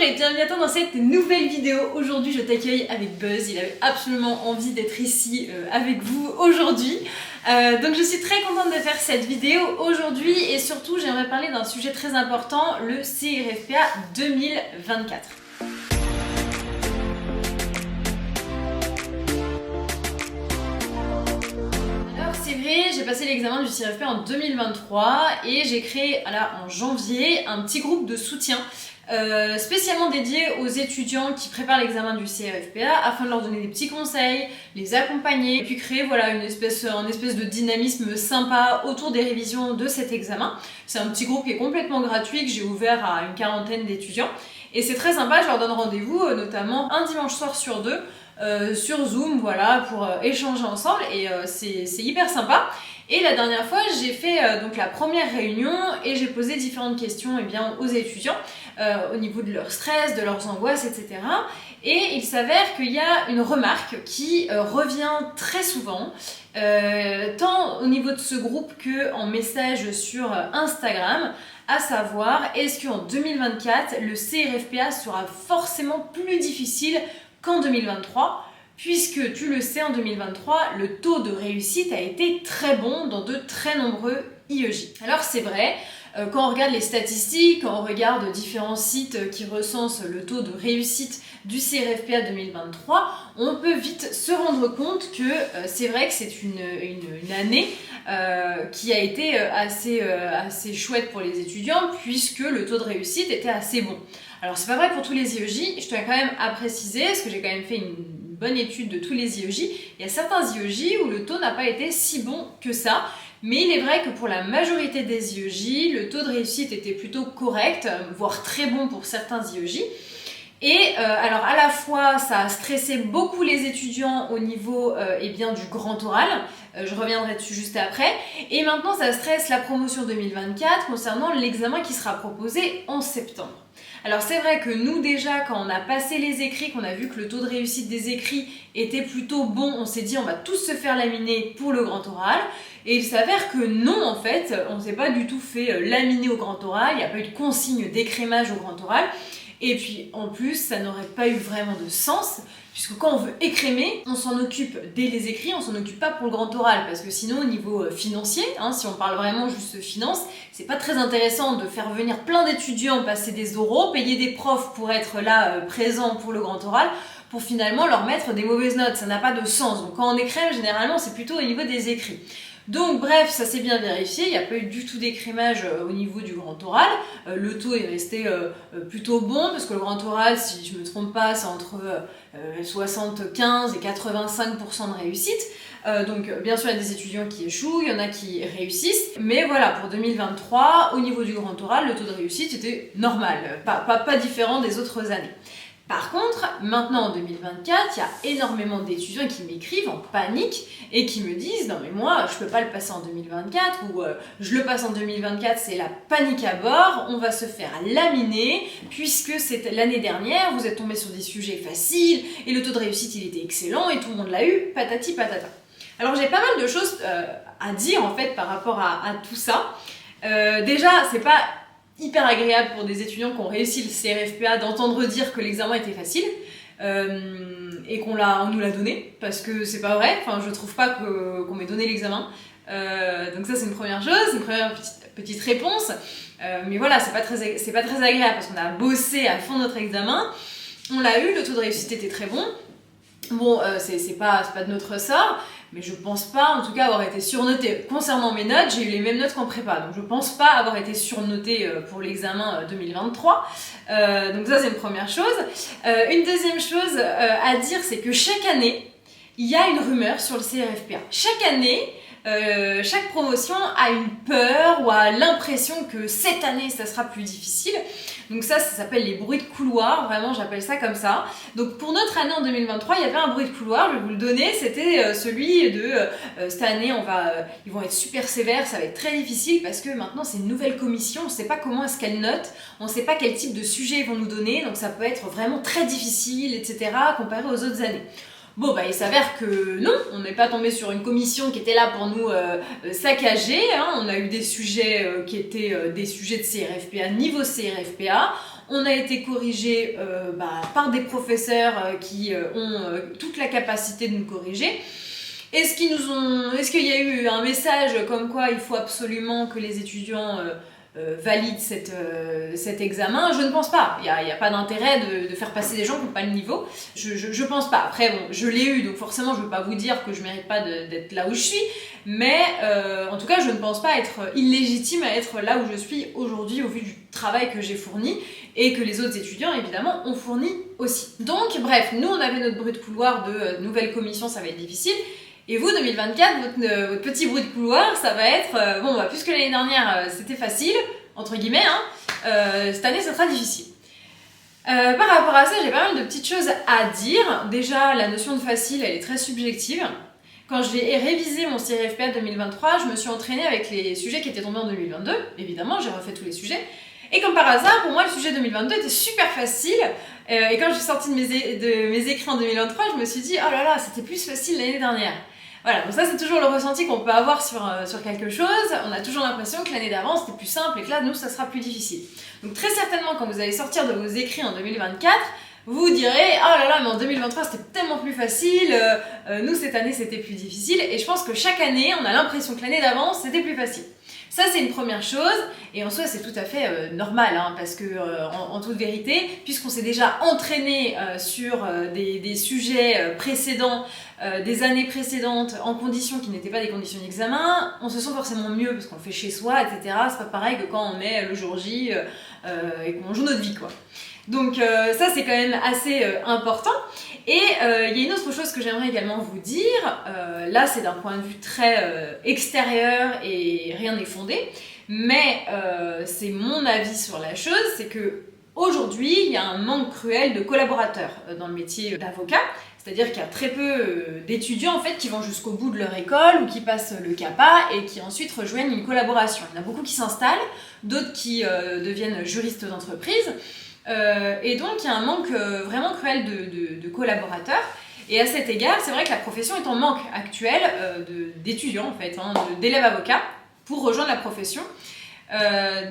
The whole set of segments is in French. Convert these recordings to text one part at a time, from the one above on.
Et bienvenue à toi dans cette nouvelle vidéo. Aujourd'hui je t'accueille avec Buzz, il avait absolument envie d'être ici avec vous aujourd'hui. Donc je suis très contente de faire cette vidéo aujourd'hui et surtout j'aimerais parler d'un sujet très important, le CRFPA 2024. C'est vrai, j'ai passé l'examen du CRFPA en 2023 et j'ai créé là, en janvier un petit groupe de soutien spécialement dédié aux étudiants qui préparent l'examen du CRFPA afin de leur donner des petits conseils, les accompagner et puis créer voilà, un espèce de dynamisme sympa autour des révisions de cet examen. C'est un petit groupe qui est complètement gratuit que j'ai ouvert à une quarantaine d'étudiants et c'est très sympa, je leur donne rendez-vous notamment un dimanche soir sur deux sur Zoom voilà, pour échanger ensemble et c'est hyper sympa. Et la dernière fois, j'ai fait donc la première réunion et j'ai posé différentes questions aux étudiants au niveau de leur stress, de leurs angoisses, etc. Et il s'avère qu'il y a une remarque qui revient très souvent, tant au niveau de ce groupe qu'en message sur Instagram, à savoir, est-ce qu'en 2024, le CRFPA sera forcément plus difficile qu'en 2023 ? Puisque tu le sais, en 2023, le taux de réussite a été très bon dans de très nombreux IEJ. Alors c'est vrai, quand on regarde les statistiques, quand on regarde différents sites qui recensent le taux de réussite du CRFPA 2023, on peut vite se rendre compte que c'est vrai que c'est une année qui a été assez chouette pour les étudiants puisque le taux de réussite était assez bon. Alors c'est pas vrai pour tous les IEJ, je tiens quand même à préciser, parce que j'ai quand même fait une bonne étude de tous les IEJ, il y a certains IEJ où le taux n'a pas été si bon que ça, mais il est vrai que pour la majorité des IEJ, le taux de réussite était plutôt correct, voire très bon pour certains IEJ. Et alors à la fois ça a stressé beaucoup les étudiants au niveau du grand oral, je reviendrai dessus juste après, et maintenant ça stresse la promotion 2024 concernant l'examen qui sera proposé en septembre. Alors c'est vrai que nous déjà quand on a passé les écrits, qu'on a vu que le taux de réussite des écrits était plutôt bon, on s'est dit on va tous se faire laminer pour le grand oral. Et il s'avère que non en fait, on ne s'est pas du tout fait laminer au grand oral, il n'y a pas eu de consigne d'écrémage au grand oral. Et puis en plus ça n'aurait pas eu vraiment de sens puisque quand on veut écrémer, on s'en occupe dès les écrits, on s'en occupe pas pour le grand oral parce que sinon au niveau financier, si on parle vraiment juste finance, c'est pas très intéressant de faire venir plein d'étudiants passer des oraux, payer des profs pour être là présents pour le grand oral pour finalement leur mettre des mauvaises notes, ça n'a pas de sens. Donc quand on écrème généralement c'est plutôt au niveau des écrits. Donc bref, ça s'est bien vérifié, il n'y a pas eu du tout d'écrémage au niveau du grand oral, le taux est resté plutôt bon parce que le grand oral, si je ne me trompe pas, c'est entre 75 et 85% de réussite. Donc bien sûr il y a des étudiants qui échouent, il y en a qui réussissent, mais voilà pour 2023, au niveau du grand oral, le taux de réussite était normal, pas différent des autres années. Par contre, maintenant en 2024, il y a énormément d'étudiants qui m'écrivent en panique et qui me disent « Non mais moi, je peux pas le passer en 2024 » ou « Je le passe en 2024, c'est la panique à bord, on va se faire laminer puisque c'était l'année dernière, vous êtes tombé sur des sujets faciles et le taux de réussite il était excellent et tout le monde l'a eu, patati patata. » Alors j'ai pas mal de choses à dire en fait par rapport à tout ça. Déjà, c'est pas hyper agréable pour des étudiants qui ont réussi le CRFPA d'entendre dire que l'examen était facile et qu'on nous l'a donné parce que c'est pas vrai, enfin je trouve pas qu'on m'ait donné l'examen, donc ça c'est une première chose, une première petite réponse, mais voilà c'est pas très agréable parce qu'on a bossé à fond notre examen, on l'a eu, le taux de réussite était très bon. Bon, c'est pas de notre sort, mais je pense pas en tout cas avoir été surnotée. Concernant mes notes, j'ai eu les mêmes notes qu'en prépa, donc je pense pas avoir été surnotée pour l'examen 2023. Donc ça c'est une première chose. Une deuxième chose à dire, c'est que chaque année, il y a une rumeur sur le CRFPA. Chaque année, chaque promotion a une peur ou a l'impression que cette année ça sera plus difficile. Donc ça s'appelle les bruits de couloir, vraiment j'appelle ça comme ça. Donc pour notre année en 2023, il y avait un bruit de couloir, je vais vous le donner, c'était celui de cette année ils vont être super sévères, ça va être très difficile parce que maintenant c'est une nouvelle commission, on ne sait pas comment est-ce qu'elle note, on ne sait pas quel type de sujet ils vont nous donner, donc ça peut être vraiment très difficile, etc. comparé aux autres années. Bon, il s'avère que non, on n'est pas tombé sur une commission qui était là pour nous saccager. On a eu des sujets qui étaient des sujets de CRFPA, niveau CRFPA. On a été corrigé par des professeurs qui ont toute la capacité de nous corriger. Est-ce qu'il y a eu un message comme quoi il faut absolument que les étudiants valident cet examen? Je ne pense pas. Il n'y a pas d'intérêt de faire passer des gens qui n'ont pas le niveau. Je pense pas. Après, bon, je l'ai eu, donc forcément, je ne veux pas vous dire que je ne mérite pas d'être là où je suis. Mais en tout cas, je ne pense pas être illégitime à être là où je suis aujourd'hui au vu du travail que j'ai fourni et que les autres étudiants, évidemment, ont fourni aussi. Donc, bref, nous, on avait notre bruit de couloir de nouvelle commission, ça va être difficile. Et vous, 2024, votre petit bruit de couloir, ça va être, puisque l'année dernière, c'était facile, entre guillemets, cette année, ça sera difficile. Par rapport à ça, j'ai pas mal de petites choses à dire. Déjà, la notion de facile, elle est très subjective. Quand j'ai révisé mon CIRFPA 2023, je me suis entraînée avec les sujets qui étaient tombés en 2022. Évidemment, j'ai refait tous les sujets. Et comme par hasard, pour moi, le sujet 2022 était super facile. Et quand je suis sortie de mes écrits en 2023, je me suis dit, oh là là, c'était plus facile l'année dernière. Voilà, donc ça c'est toujours le ressenti qu'on peut avoir sur quelque chose. On a toujours l'impression que l'année d'avant c'était plus simple et que là, nous, ça sera plus difficile. Donc très certainement, quand vous allez sortir de vos écrits en 2024, vous vous direz « Oh là là, mais en 2023 c'était tellement plus facile, nous cette année c'était plus difficile » et je pense que chaque année, on a l'impression que l'année d'avant c'était plus facile. Ça c'est une première chose, et en soi c'est tout à fait normal, parce que en toute vérité, puisqu'on s'est déjà entraîné sur des sujets précédents, des années précédentes, en conditions qui n'étaient pas des conditions d'examen, on se sent forcément mieux parce qu'on le fait chez soi, etc. C'est pas pareil que quand on est le jour J et qu'on joue notre vie, quoi. Donc ça c'est quand même assez important. Et il y a une autre chose que j'aimerais également vous dire, là c'est d'un point de vue très extérieur et rien n'est fondé, mais c'est mon avis sur la chose, c'est que aujourd'hui il y a un manque cruel de collaborateurs dans le métier d'avocat, c'est-à-dire qu'il y a très peu d'étudiants en fait qui vont jusqu'au bout de leur école ou qui passent le CAPA et qui ensuite rejoignent une collaboration. Il y en a beaucoup qui s'installent, d'autres qui deviennent juristes d'entreprise. Et donc il y a un manque vraiment cruel de collaborateurs, et à cet égard c'est vrai que la profession est en manque actuel d'étudiants en fait, d'élèves avocats pour rejoindre la profession.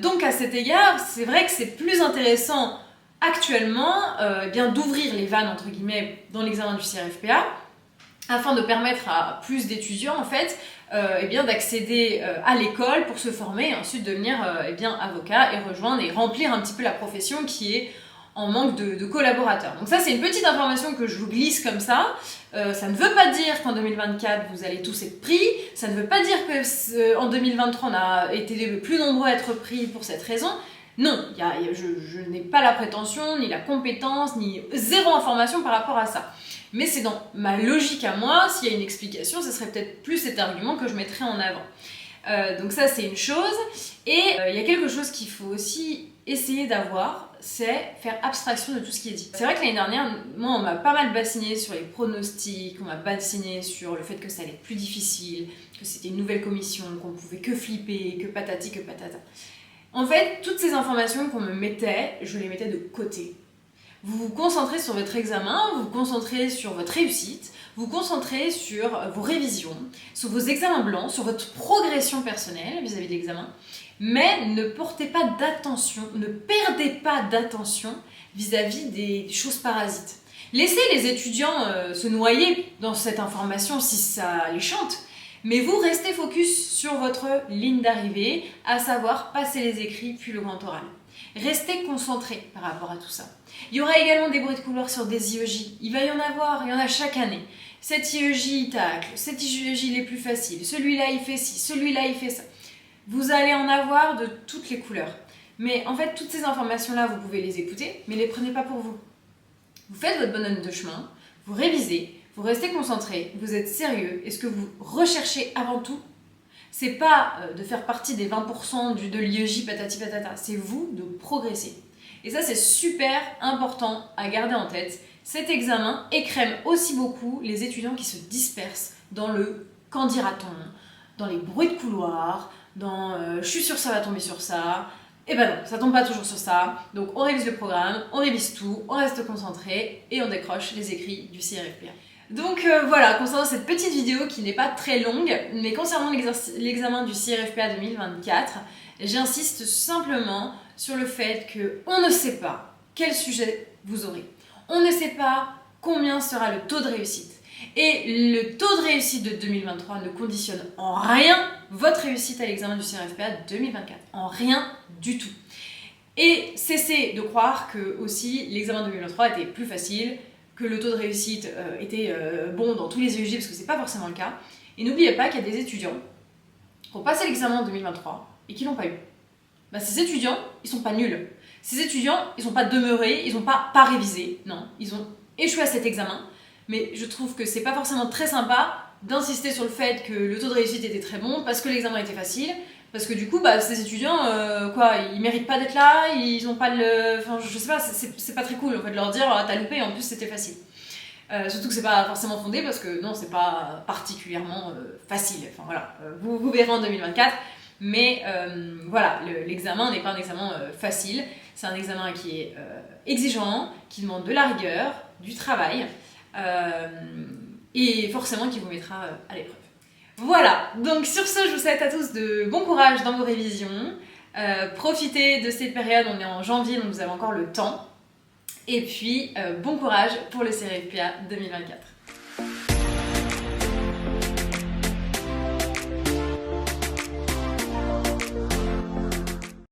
Donc à cet égard c'est vrai que c'est plus intéressant actuellement d'ouvrir les vannes entre guillemets dans l'examen du CIRFPA afin de permettre à plus d'étudiants en fait d'accéder à l'école pour se former et ensuite devenir avocat et rejoindre et remplir un petit peu la profession qui est en manque de collaborateurs. Donc ça c'est une petite information que je vous glisse comme ça. Ça ne veut pas dire qu'en 2024 vous allez tous être pris, ça ne veut pas dire qu'en 2023 on a été plus nombreux à être pris pour cette raison. Non, je n'ai pas la prétention, ni la compétence, ni zéro information par rapport à ça. Mais c'est dans ma logique à moi, s'il y a une explication, ce serait peut-être plus cet argument que je mettrais en avant. Donc ça c'est une chose. Et il y a quelque chose qu'il faut aussi essayer d'avoir, c'est faire abstraction de tout ce qui est dit. C'est vrai que l'année dernière, moi on m'a pas mal bassiné sur les pronostics, on m'a bassiné sur le fait que ça allait être plus difficile, que c'était une nouvelle commission, qu'on pouvait que flipper, que patati, que patata. En fait, toutes ces informations qu'on me mettait, je les mettais de côté. Vous vous concentrez sur votre examen, vous vous concentrez sur votre réussite, vous vous concentrez sur vos révisions, sur vos examens blancs, sur votre progression personnelle vis-à-vis de l'examen, mais ne portez pas d'attention, ne perdez pas d'attention vis-à-vis des choses parasites. Laissez les étudiants se noyer dans cette information si ça les chante, mais vous restez focus sur votre ligne d'arrivée, à savoir passer les écrits puis le grand oral. Restez concentré par rapport à tout ça. Il y aura également des bruits de couloir sur des IEJ. Il va y en avoir, il y en a chaque année. Cet IEJ il tacle, cet IEJ il est plus facile, celui-là il fait ci, celui-là il fait ça. Vous allez en avoir de toutes les couleurs. Mais en fait, toutes ces informations-là, vous pouvez les écouter, mais ne les prenez pas pour vous. Vous faites votre bonhomme de chemin, vous révisez, vous restez concentré, vous êtes sérieux. Et ce que vous recherchez avant tout, c'est pas de faire partie des 20% de l'IEJ patati patata, c'est vous de progresser. Et ça c'est super important à garder en tête. Cet examen écrème aussi beaucoup les étudiants qui se dispersent dans le « qu'en dira-t-on », dans les bruits de couloir, dans « je suis sûre que ça va tomber sur ça », et ben non, ça tombe pas toujours sur ça. Donc on révise le programme, on révise tout, on reste concentré et on décroche les écrits du CIRFPA. Donc voilà, concernant cette petite vidéo qui n'est pas très longue, mais concernant l'examen du CIRFPA 2024, j'insiste simplement sur le fait qu'on ne sait pas quel sujet vous aurez. On ne sait pas combien sera le taux de réussite. Et le taux de réussite de 2023 ne conditionne en rien votre réussite à l'examen du CRFPA 2024. En rien du tout. Et cessez de croire que aussi l'examen 2023 était plus facile, que le taux de réussite était bon dans tous les EUJ, parce que c'est pas forcément le cas. Et n'oubliez pas qu'il y a des étudiants qui ont passé l'examen en 2023 et qui l'ont pas eu. Bah, ces étudiants, ils sont pas nuls. Ces étudiants, ils sont pas demeurés, ils ont pas révisé. Non, ils ont échoué à cet examen. Mais je trouve que c'est pas forcément très sympa d'insister sur le fait que le taux de réussite était très bon parce que l'examen était facile. Parce que du coup, bah, ces étudiants, ils méritent pas d'être là, ils ont pas le... Enfin, je sais pas, c'est pas très cool en fait de leur dire « t'as loupé et en plus c'était facile ». Surtout que c'est pas forcément fondé parce que non, c'est pas particulièrement facile. Enfin voilà, vous verrez en 2024. Mais voilà, l'examen n'est pas un examen facile. C'est un examen qui est exigeant, qui demande de la rigueur, du travail et forcément qui vous mettra à l'épreuve. Voilà, donc sur ce, je vous souhaite à tous de bon courage dans vos révisions. Profitez de cette période, on est en janvier, donc vous avez encore le temps. Et puis, bon courage pour le CRFPA 2024.